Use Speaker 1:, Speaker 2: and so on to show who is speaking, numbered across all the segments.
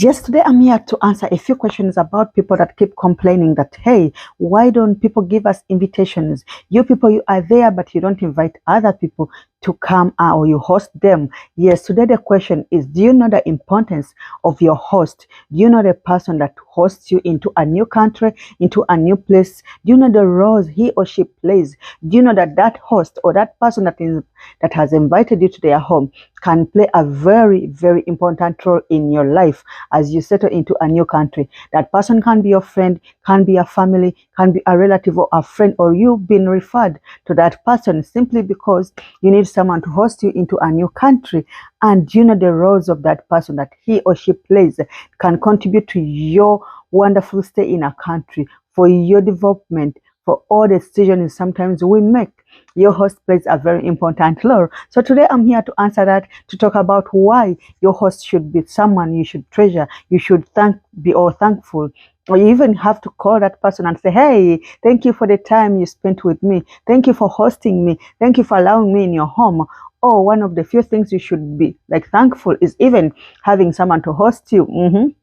Speaker 1: Yes, today I'm here to answer a few questions about people that keep complaining that, hey, why don't people give us invitations? You people, you are there, but you don't invite other people to come or you host them. Yes, today the question is, do you know the importance of your host? Do you know the person that hosts you into a new country, into a new place? Do you know the roles he or she plays? Do you know that that host or that person that has invited you to their home can play a very, very important role in your life as you settle into a new country? That person can be your friend, can be a family, can be a relative or a friend, or you've been referred to that person simply because you need someone to host you into a new country. And you know the roles of that person that he or she plays can contribute to your wonderful stay in a country, for your development, for all the decisions sometimes we make. Your host plays a very important role. So today I'm here to answer that, to talk about why your host should be someone you should treasure, you should be thankful. Or you even have to call that person and say, hey, thank you for the time you spent with me. Thank you for hosting me. Thank you for allowing me in your home. Or one of the few things you should be thankful is even having someone to host you.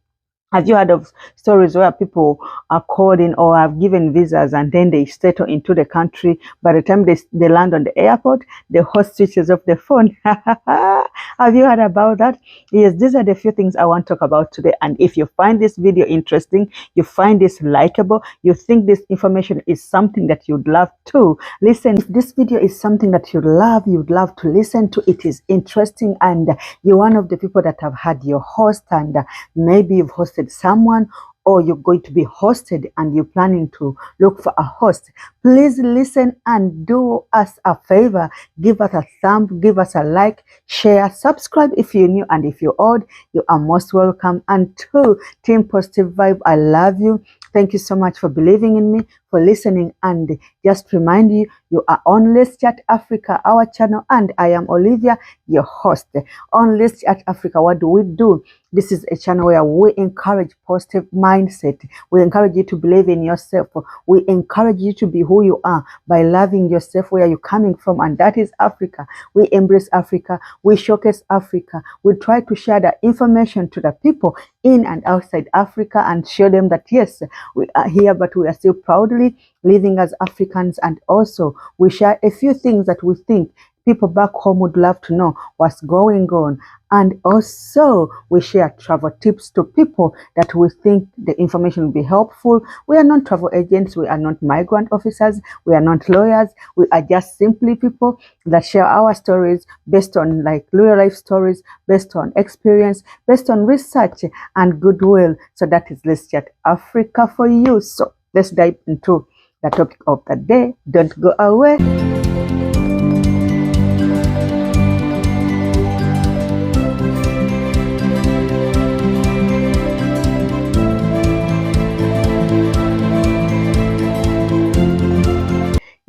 Speaker 1: Have you heard of stories where people are called in or have given visas and then they settle into the country? By the time they land on the airport, the host switches off the phone. Have you heard about that? Yes, these are the few things I want to talk about today. And if you find this video interesting, you find this likable, you think this information is something that you'd love to listen. If this video is something that you'd love to listen to, it is interesting, and you're one of the people that have had your host, and maybe you've hosted someone, or you're going to be hosted and you're planning to look for a host, please listen and do us a favor. Give us a thumb, give us a like, share, subscribe if you're new, and if you're old, you are most welcome. And to Team Positive Vibe, I love you. Thank you so much for believing in me, for listening, and just remind you, you are on Let's Chat Africa, our channel, and I am Olivia, your host. On Let's Chat Africa, what do we do? This is a channel where we encourage positive mindset. We encourage you to believe in yourself. We encourage you to be who you are by loving yourself where you're coming from, and that is Africa. We embrace Africa. We showcase Africa. We try to share the information to the people in and outside Africa and show them that yes, we are here, but we are still proudly living as Africans. And also we share a few things that we think people back home would love to know what's going on. And also we share travel tips to people that we think the information will be helpful. We are not travel agents, we are not migrant officers, we are not lawyers, we are just simply people that share our stories based on real life stories, based on experience, based on research and goodwill. So that is Let's Chat Africa for you. So let's dive into the topic of the day. Don't go away.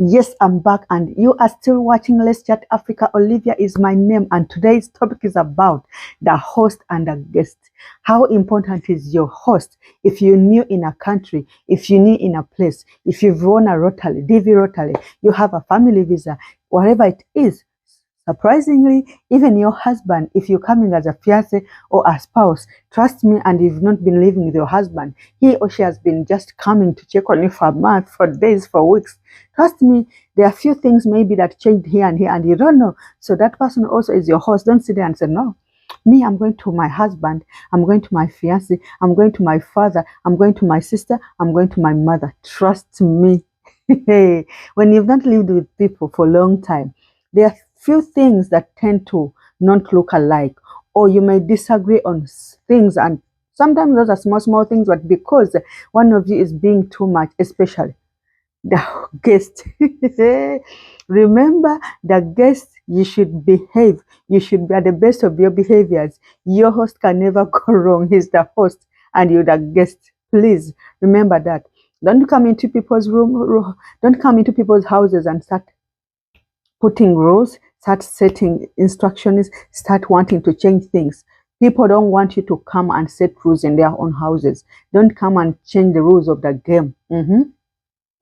Speaker 1: Yes, I'm back, and you are still watching Let's Chat Africa. Olivia is my name, and today's topic is about the host and the guest. How important is your host? If you're new in a country, if you're new in a place, if you've won a Rotary, DV Rotary, you have a family visa, whatever it is, surprisingly, even your husband, if you're coming as a fiancé or a spouse, trust me, and you've not been living with your husband, he or she has been just coming to check on you for a month, for days, for weeks. Trust me, there are a few things maybe that changed here, and you don't know. So that person also is your host. Don't sit there and say, no, me, I'm going to my husband, I'm going to my fiancé, I'm going to my father, I'm going to my sister, I'm going to my mother. Trust me. When you've not lived with people for a long time, there are few things that tend to not look alike, or you may disagree on things, and sometimes those are small things, but because one of you is being too much, especially the guest. Remember, the guest, you should behave, you should be at the best of your behaviors. Your host can never go wrong. He's the host and you're the guest. Please remember that. Don't come into people's don't come into people's houses and start putting rules, start setting instructions, start wanting to change things. People don't want you to come and set rules in their own houses. Don't come and change the rules of the game.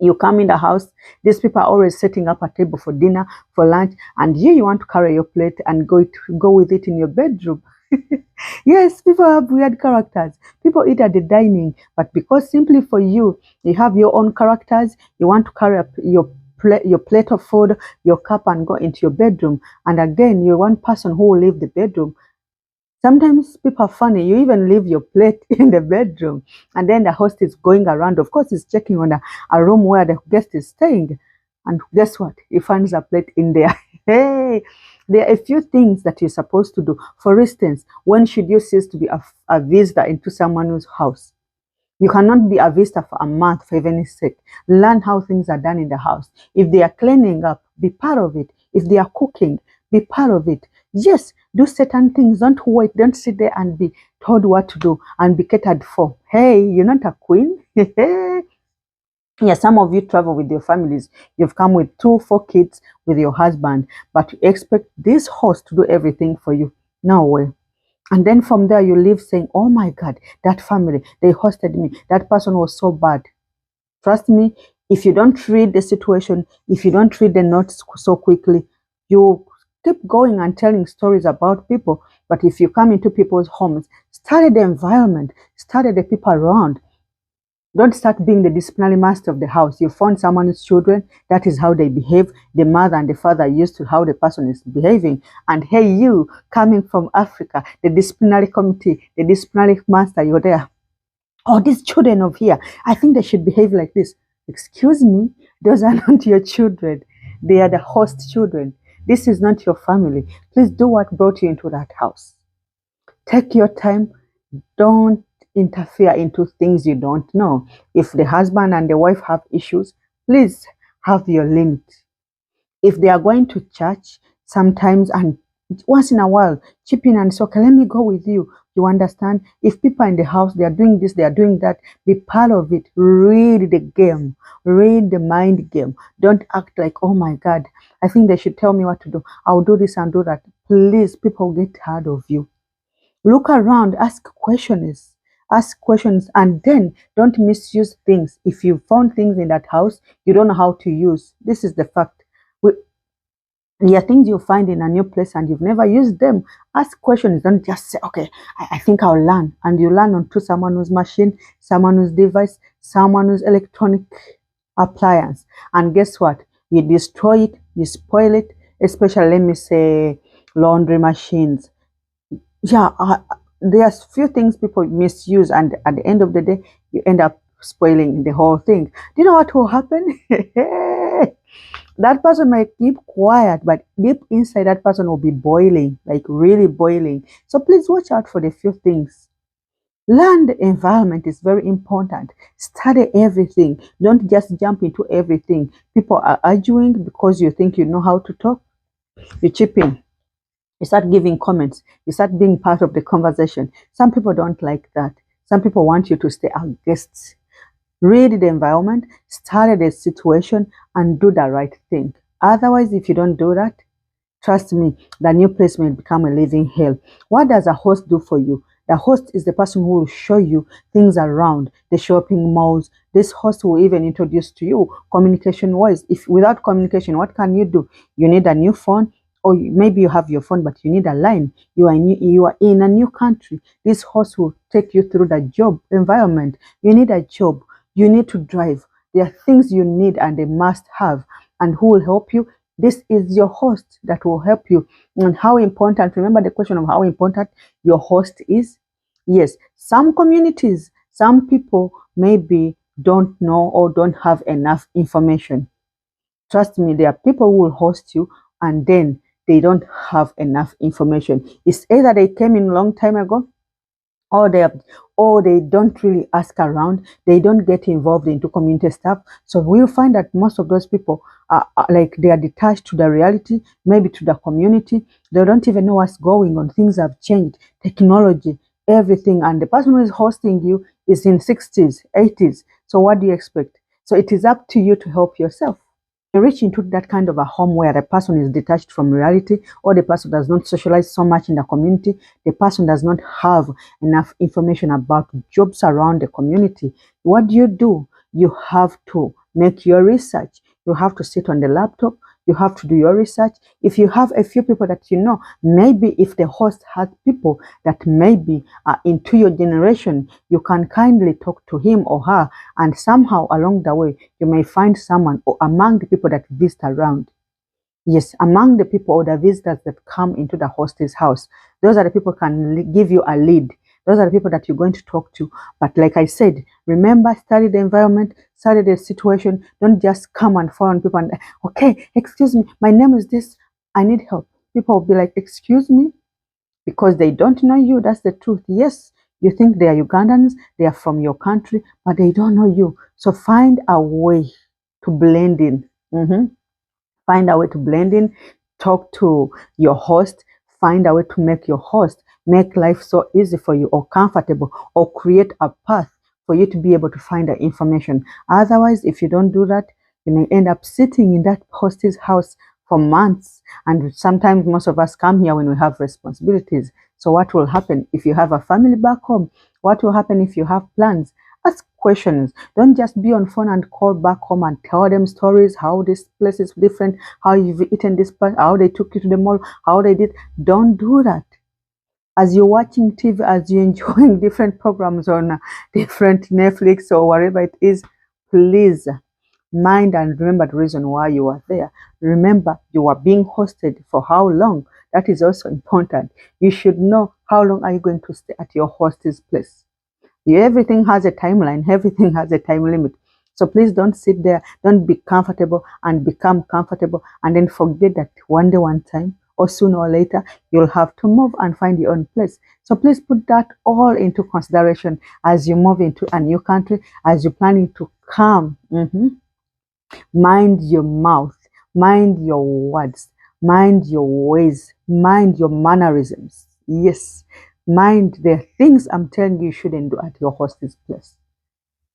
Speaker 1: You come in the house, these people are always setting up a table for dinner, for lunch, and you want to carry your plate and go with it in your bedroom. Yes, people have weird characters. People eat at the dining, but because simply for you, you have your own characters, you want to carry up your plate of food, your cup, and go into your bedroom. And again, you're one person who will leave the bedroom. Sometimes people are funny. You even leave your plate in the bedroom, and then the host is going around. Of course, he's checking on a room where the guest is staying. And guess what? He finds a plate in there. Hey, there are a few things that you're supposed to do. For instance, when should you cease to be a visitor into someone's house? You cannot be a visitor for a month for heaven's sake. Learn how things are done in the house. If they are cleaning up, be part of it. If they are cooking, be part of it. Yes, do certain things. Don't wait. Don't sit there and be told what to do and be catered for. Hey, you're not a queen. Yeah, some of you travel with your families. You've come with 2, 4 kids with your husband, but you expect this host to do everything for you. No way. And then from there, you leave saying, oh my God, that family, they hosted me. That person was so bad. Trust me, if you don't read the situation, if you don't read the notes so quickly, you keep going and telling stories about people. But if you come into people's homes, study the environment, study the people around. Don't start being the disciplinary master of the house. You found someone's children, that is how they behave. The mother and the father are used to how the person is behaving. And hey, you coming from Africa, the disciplinary committee, the disciplinary master, you're there. Oh, these children of here, I think they should behave like this. Excuse me, those are not your children. They are the host children. This is not your family. Please do what brought you into that house. Take your time. Don't interfere into things you don't know. If the husband and the wife have issues, please have your limit. If they are going to church sometimes and once in a while, chip in and say, okay, let me go with you. You understand? If people in the house, they are doing this, they are doing that, be part of it. Read the game. Read the mind game. Don't act like, oh my God, I think they should tell me what to do. I'll do this and do that. Please, people get tired of you. Look around, ask questions. Ask questions and then don't misuse things. If you found things in that house you don't know how to use, this is the fact. There are things you find in a new place and you've never used them. Ask questions. Don't just say, okay, I think I'll learn. And you learn onto someone whose machine, someone whose device, someone whose electronic appliance. And guess what? You destroy it, you spoil it, especially, let me say, laundry machines. Yeah, there's few things people misuse, and at the end of the day, you end up spoiling the whole thing. Do you know what will happen? That person might keep quiet, but deep inside, that person will be boiling, like really boiling. So please watch out for the few things. Learn the environment is very important. Study everything. Don't just jump into everything. People are arguing because you think you know how to talk. You chip in. You start giving comments. You start being part of the conversation. Some people don't like that. Some people want you to stay as guests. Read the environment, study the situation, and do the right thing. Otherwise, if you don't do that, trust me, the new place may become a living hell. What does a host do for you? The host is the person who will show you things around the shopping malls. This host will even introduce to you communication wise. If without communication, what can you do? You need a new phone, or maybe you have your phone, but you need a line. You are in a new country. This host will take you through the job environment. You need a job. You need to drive. There are things you need and they must have. And who will help you? This is your host that will help you. And how important, remember the question of how important your host is? Yes, some communities, some people maybe don't know or don't have enough information. Trust me, there are people who will host you and then they don't have enough information. It's either they came in a long time ago, or they don't really ask around. They don't get involved into community stuff. So we'll find that most of those people are like they are detached to the reality, maybe to the community. They don't even know what's going on. Things have changed, technology, everything, and the person who is hosting you is in 60s, 80s. So what do you expect? So it is up to you to help yourself. You reach into that kind of a home where the person is detached from reality, or the person does not socialize so much in the community, the person does not have enough information about jobs around the community. What do? You have to make your research. You have to sit on the laptop, You have to do your research. If you have a few people that you know, maybe if the host has people that maybe are into your generation, you can kindly talk to him or her, and somehow along the way, you may find someone or among the people that visit around. Yes, among the people or the visitors that come into the host's house, those are the people can give you a lead. Those are the people that you're going to talk to. But like I said, remember, study the environment, study the situation. Don't just come and fall on people and, okay, excuse me, my name is this, I need help. People will be like, excuse me, because they don't know you. That's the truth. Yes, you think they are Ugandans, they are from your country, but they don't know you. So find a way to blend in. Find a way to blend in, talk to your host, find a way to make your host make life so easy for you or comfortable, or create a path for you to be able to find the information. Otherwise, if you don't do that, you may end up sitting in that host's house for months. And sometimes most of us come here when we have responsibilities. So what will happen if you have a family back home? What will happen if you have plans? Ask questions. Don't just be on phone and call back home and tell them stories, how this place is different, how you've eaten this place, how they took you to the mall, how they did. Don't do that. As you're watching TV, as you're enjoying different programs on different Netflix or whatever it is, please mind and remember the reason why you are there. Remember, you are being hosted for how long. That is also important. You should know how long are you going to stay at your host's place. Everything has a timeline, everything has a time limit. So please don't sit there, don't be comfortable and become comfortable and then forget that one day, one time, or sooner or later, you'll have to move and find your own place. So please put that all into consideration as you move into a new country, as you're planning to come. Mind your mouth, mind your words, mind your ways, mind your mannerisms. Yes, mind the things I'm telling you shouldn't do at your host's place.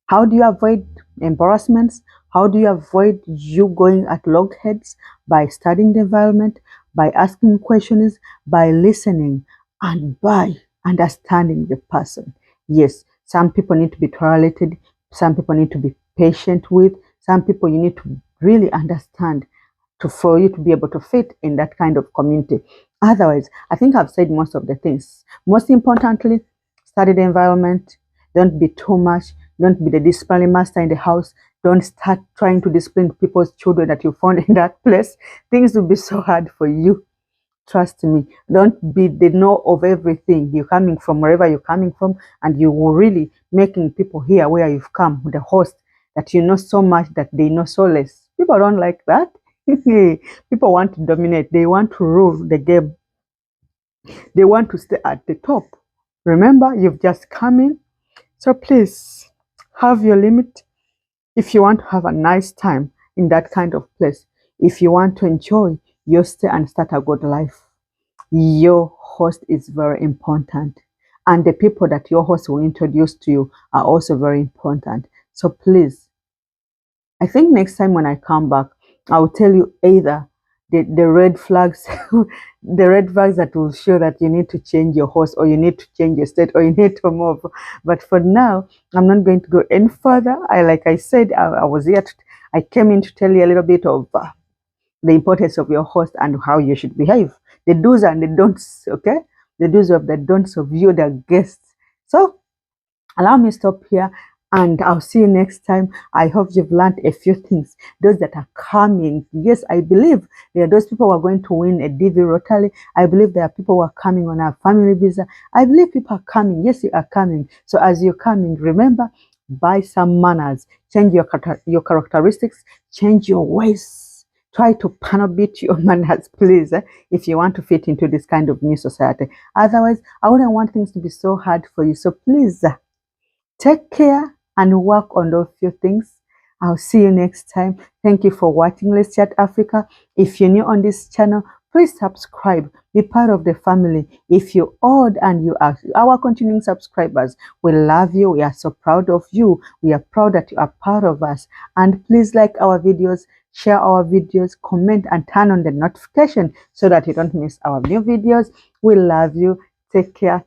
Speaker 1: How do you avoid embarrassments? How do you avoid you going at loggerheads? By studying the environment, by asking questions, by listening, and by understanding the person. Yes, some people need to be tolerated, some people need to be patient with, some people you need to really understand for you to be able to fit in that kind of community. Otherwise, I think I've said most of the things. Most importantly, study the environment. Don't be too much. Don't be the disciplinary master in the house. Don't start trying to discipline people's children that you found in that place. Things will be so hard for you. Trust me. Don't be the know of everything. You're coming from wherever you're coming from, and you will really making people here where you've come with the host that you know so much that they know so less. People don't like that. People want to dominate. They want to rule the game. They want to stay at the top. Remember, you've just come in. So please have your limit. If you want to have a nice time in that kind of place, if you want to enjoy your stay and start a good life, your host is very important. And the people that your host will introduce to you are also very important. So please, I think next time when I come back, I'll tell you either the red flags, the red flags that will show that you need to change your host, or you need to change your state, or you need to move. But for now, I'm not going to go any further. Like I said, I was here. I came in to tell you a little bit of the importance of your host and how you should behave. The do's and the don'ts. Okay, the do's of the don'ts of you, the guests. So allow me to stop here, and I'll see you next time. I hope you've learned a few things. Those that are coming, yes, I believe there are those people who are going to win a DV Rotary. I believe there are people who are coming on a family visa. I believe people are coming. Yes, you are coming. So as you're coming, remember, buy some manners. Change your characteristics. Change your ways. Try to panel beat your manners, please, if you want to fit into this kind of new society. Otherwise, I wouldn't want things to be so hard for you. So please, take care and work on those few things. I'll see you next time. Thank you for watching Let's Chat Africa. If you're new on this channel, please subscribe. Be part of the family. If you're old and you are our continuing subscribers, we love you. We are so proud of you. We are proud that you are part of us. And please like our videos, share our videos, comment, and turn on the notification so that you don't miss our new videos. We love you. Take care.